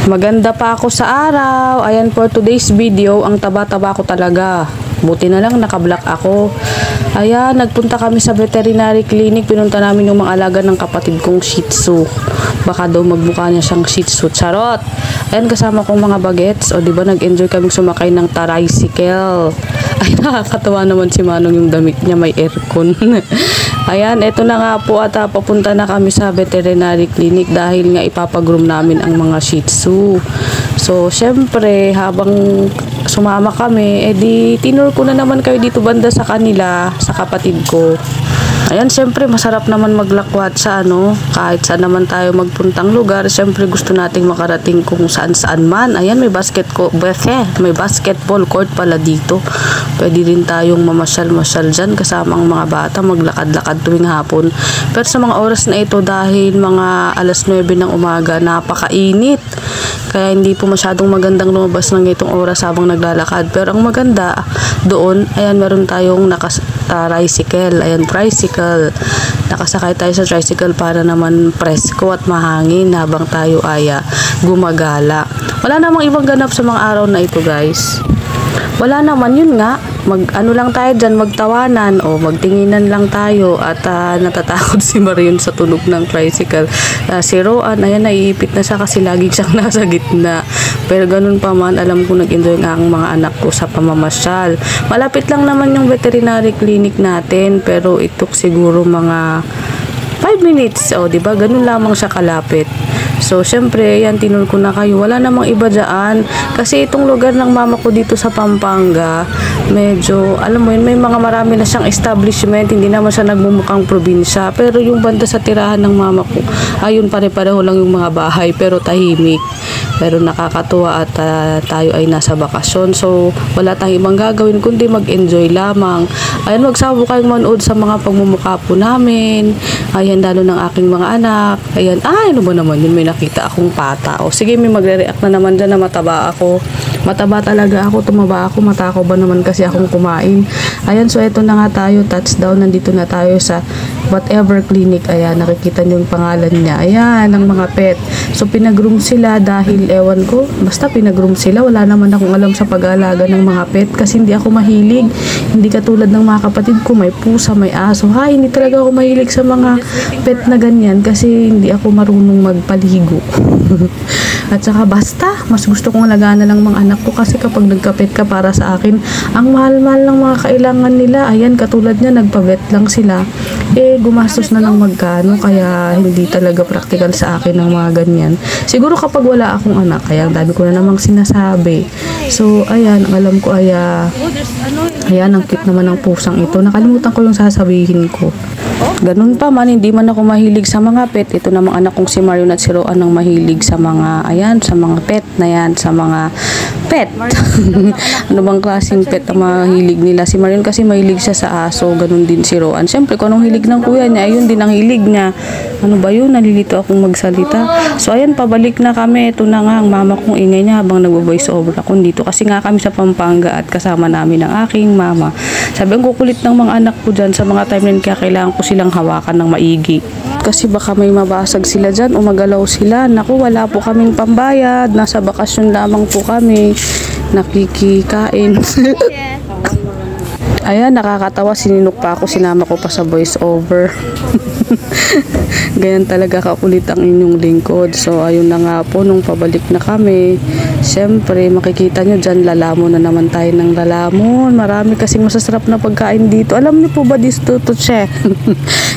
Maganda pa ako sa araw. Ayan, for today's video, ang taba-taba ko talaga. Buti na lang nakablock ako. Ayan, nagpunta kami sa veterinary clinic. Pinunta namin yung mga alaga ng kapatid kong Shih Tzu. Baka daw magmukha niya siyang Shih Tzu. Charot! Ayan, kasama kong mga bagets. O, diba, nag-enjoy kami sumakay ng tricycle. Ay, nakakatawa naman si Manong, yung damit niya may aircon. Ayan, eto na nga po at papunta na kami sa veterinary clinic dahil nga ipapagroom namin ang mga Shih Tzu. So, syempre, habang sumama kami, edi tinur ko na naman kayo dito banda sa kanila, sa kapatid ko. Ayan, syempre masarap naman maglakwat sa kahit saan naman tayo magpuntang lugar. Syempre gusto nating makarating kung saan-saan man. Ayan, may basketball court pala dito. Pwede rin tayong mamasyal-masyal dyan kasama ang mga bata, maglakad-lakad tuwing hapon. Pero sa mga oras na ito, dahil mga alas 9 ng umaga, napakainit. Kaya hindi po masyadong magandang lumabas ng itong oras habang naglalakad. Pero ang maganda doon, ayan, meron tayong tricycle. Ayan, tricycle. Nakasakay tayo sa tricycle para naman presko at mahangin habang tayo ay gumagala. Wala namang ibang ganap sa mga araw na ito, guys. Wala naman, yun nga. Lang tayo dyan, magtawanan o magtinginan lang tayo at natatakot si Marion sa tunog ng tricycle. Si Roan, ayan, naiipit na siya kasi lagi siyang nasa gitna. Pero ganun pa man, alam ko nag-enjoy nga ang mga anak ko sa pamamasyal. Malapit lang naman yung veterinary clinic natin, pero it took siguro mga 5 minutes. O, diba? Ganun lamang siya kalapit. So, syempre, yan, tinul ko na kayo. Wala namang iba dyan. Kasi itong lugar ng mama ko dito sa Pampanga, medyo, alam mo yun, may mga marami na siyang establishment. Hindi naman siya nagmumukhang probinsya. Pero yung banda sa tirahan ng mama ko, ayun, pare-pareho lang yung mga bahay, pero tahimik. Pero nakakatuwa at tayo ay nasa bakasyon. So, wala tayong ibang gagawin kundi mag-enjoy lamang. Ayan, magsabo kayong manood sa mga pagmumukha po namin. Ayan, lalo ng aking mga anak. Ayan, ano ba naman yun? May nakita akong pata. O, sige, may magre-react na naman dyan na mataba ako. Mataba talaga ako, tumaba ako, matako ba naman kasi akong kumain. Ayan, so eto na nga tayo, touchdown. Nandito na tayo sa whatever clinic. Ayan, nakikita niyo yung pangalan niya. Ayan, ang mga pet. So, pinag-groom sila dahil ewan ko, basta pinag-groom sila. Wala naman akong alam sa pag-aalaga ng mga pet kasi hindi ako mahilig. Hindi katulad ng mga kapatid ko, may pusa, may aso. Hindi talaga ako mahilig sa mga pet na ganyan kasi hindi ako marunong magpaligo. At saka basta, mas gusto kong alagaan na lang mga anak ko kasi kapag nagka-pet ka para sa akin, ang mahal-mahal ng mga kailangan nila. Ayan, katulad niya, nagpa-vet lang sila. Gumastos na lang magkano, kaya hindi talaga practical sa akin ng mga ganyan. Siguro kapag wala akong anak, kaya ang dami ko na namang sinasabi. So, ayan, alam ko, ayan, ang cute naman ng pusang ito. Nakalimutan ko yung sasabihin ko. Ganun pa man, hindi man ako mahilig sa mga pet. Ito namang anak kong si Marion at si Roan ang mahilig sa mga, sa mga pet na yan, sa mga pet. Ano bang klaseng pet ang mahilig nila? Si Marion kasi mahilig siya sa aso, ganun din si Roan. Siyempre, kung anong hilig ng kuya niya, ayun din ang hilig niya. Ano ba yun? Nalilito akong magsalita. So, ayan, pabalik na kami. Ito na nga, ang mama kong ingay niya habang nag-voice over ako dito. Kasi nga kami sa Pampanga at kasama namin ang aking mama. Sabi, ang kukulit ng mga anak ko dyan sa mga time na kaya kailangan ko silang hawakan ng maigi. Kasi baka may mabasag sila dyan o magalaw sila. Naku, wala po kaming pambayad. Nasa bakasyon lamang po kami. Nakikikain. Ayan, nakakatawa. Sininok pa ako. Sinama ko pa sa voice over. Ganyan talaga kakulit ang inyong lingkod. So, ayun na nga po, nung pabalik na kami, syempre, makikita nyo dyan, lalamon na naman tayo ng lalamon. Marami kasing masasarap na pagkain dito. Alam niyo po ba dito,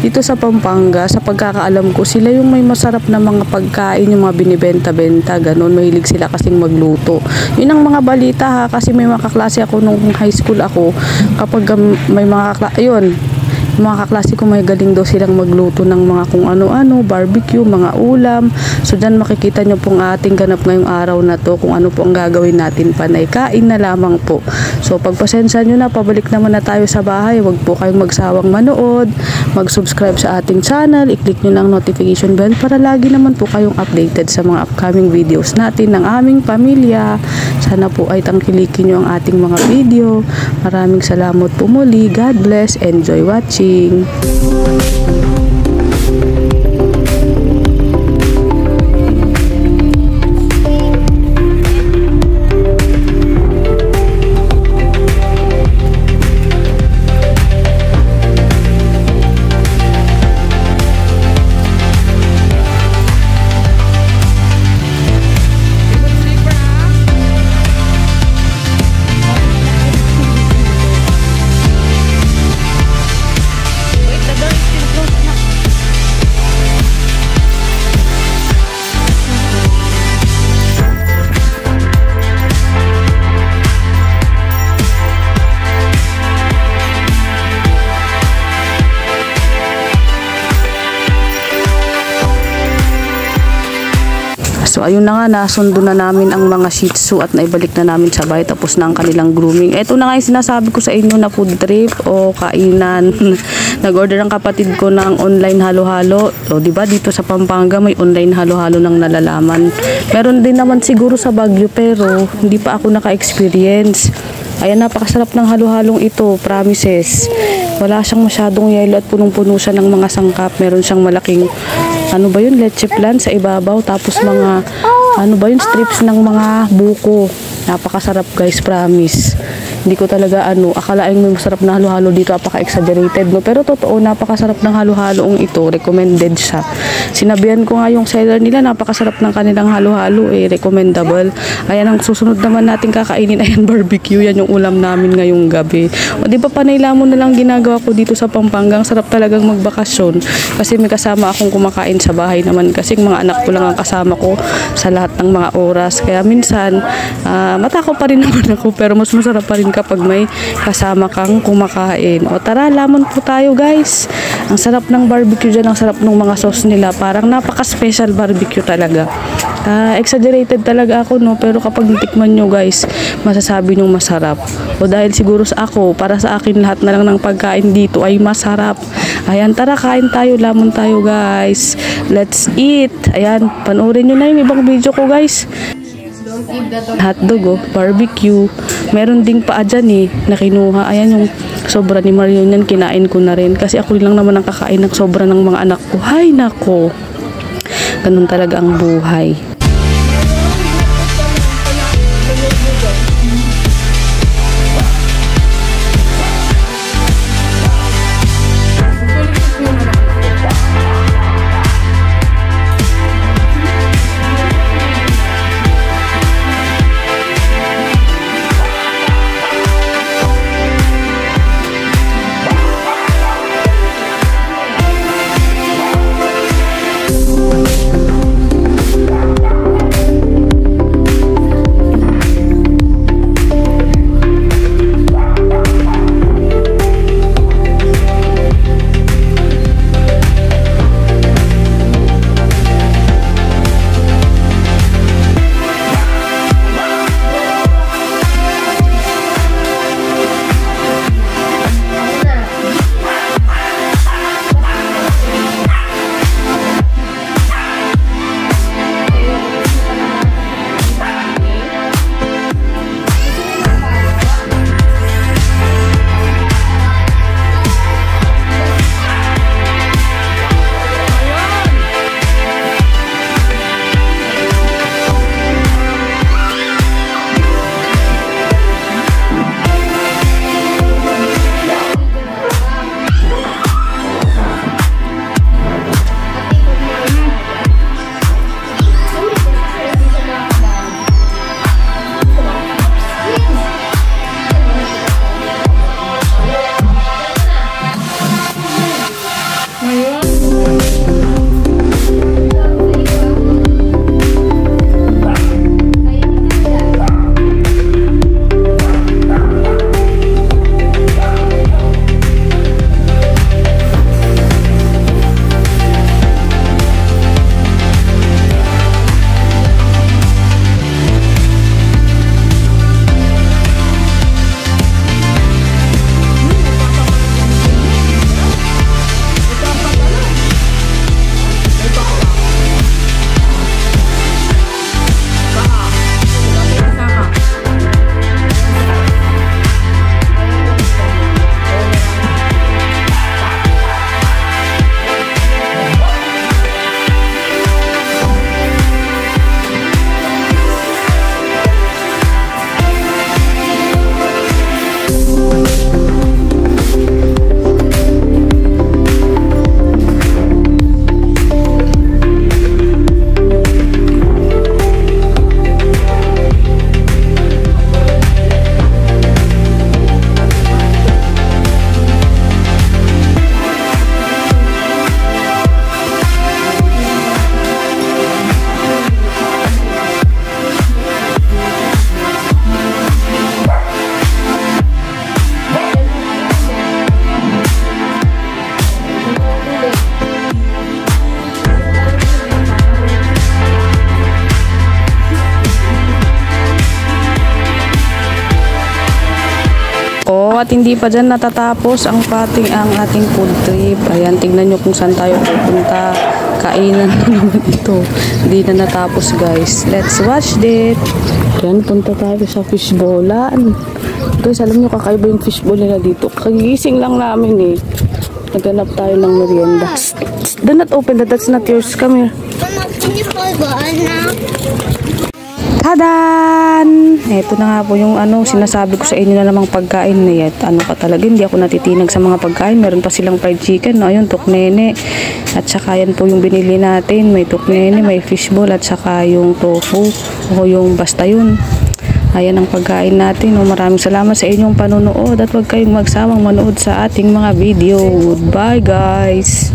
dito sa Pampanga, sa pagkakaalam ko, sila yung may masarap na mga pagkain, yung mga binibenta-benta, ganun. Mahilig sila kasing magluto. Yun ang mga balita ha, kasi may mga kaklase ako nung high school ako, kapag may mga mga kaklase ko may galing daw silang magluto ng mga kung ano-ano, barbecue, mga ulam. So, dyan makikita nyo pong ating ganap ngayong araw na to kung ano po ang gagawin natin panay. Kain na lamang po. So, pagpasensya nyo na, pabalik naman na tayo sa bahay. Huwag po kayong magsawang manood, mag-subscribe sa ating channel, i-click nyo ng notification bell para lagi naman po kayong updated sa mga upcoming videos natin ng aming pamilya. Sana po ay tangkilikin nyo ang ating mga video. Maraming salamat po muli. God bless. Enjoy watching. So ayun na nga, nasundo na namin ang mga Shih Tzu at naibalik na namin sa bahay, tapos na ang kanilang grooming. Ito na nga yung sinasabi ko sa inyo na food trip o kainan. Nag-order ang kapatid ko ng online halo-halo. So di ba dito sa Pampanga may online halo-halo ng nalalaman. Meron din naman siguro sa Baguio pero hindi pa ako naka-experience. Ayan, napakasarap ng halo-halong ito, promises. Wala siyang masyadong yelo at punong-puno siya ng mga sangkap. Meron siyang malaking, ano ba yun, leche plan sa ibabaw. Tapos mga, ano ba yun, strips ng mga buko. Napakasarap guys, promise. Hindi ko talaga akalain mo masarap na halo-halo dito, apaka-exaggerated, no? Pero totoo, napakasarap ng halo-haloong ito, recommended siya. Sinabihan ko nga yung seller nila, napakasarap ng kanilang halo-halo, recommendable. Ayan, ang susunod naman natin kakainin, ayan, barbecue, yan yung ulam namin ngayong gabi. O di ba panayla mo na lang ginagawa ko dito sa Pampanga, ang sarap talagang magbakasyon, kasi may kasama akong kumakain sa bahay naman, kasi mga anak ko lang ang kasama ko sa lahat ng mga oras, kaya minsan, matako pa rin naman ako, pero mas masarap pa rin kapag may kasama kang kumakain. O tara, lamon po tayo guys. Ang sarap ng barbecue dyan, ang sarap ng mga sauce nila. Parang napaka-special barbecue talaga. Exaggerated talaga ako, no? Pero kapag natikman nyo guys, masasabi nyo masarap. O dahil siguro sa ako, para sa akin lahat na lang ng pagkain dito ay masarap. Ayan, tara, kain tayo, lamon tayo guys. Let's eat. Ayan, panoorin nyo na yung ibang video ko guys. Hotdog, barbecue. Meron ding paa dyan na kinuha. Ayan yung sobra ni Marion yan, kinain ko na rin. Kasi ako lang naman ang kakain ng sobra ng mga anak ko. Hay nako. Ganun talaga ang buhay. at hindi pa dyan natatapos ang ating food trip. Ayan, tingnan nyo kung saan tayo pupunta. Kainan na naman ito. Hindi na natapos guys. Let's watch it. Ayan, punta tayo sa fishbowlan. Guys, alam nyo kakaiba yung fishbowl nila dito. Kagising lang namin eh. Naghanap tayo ng merienda. Do not open that. That's not yours. Come here. Tadan! Ito na nga po yung sinasabi ko sa inyo na namang pagkain na yan. Ano ka talaga, hindi ako natitinag sa mga pagkain. Meron pa silang fried chicken, no? Ayun, tuknene. At saka yan po yung binili natin. May tuknene, may fishball, at saka yung tofu. O yung basta yun. Ayan ang pagkain natin. No? Maraming salamat sa inyong panonood at huwag kayong magsawang manood sa ating mga video. Goodbye guys!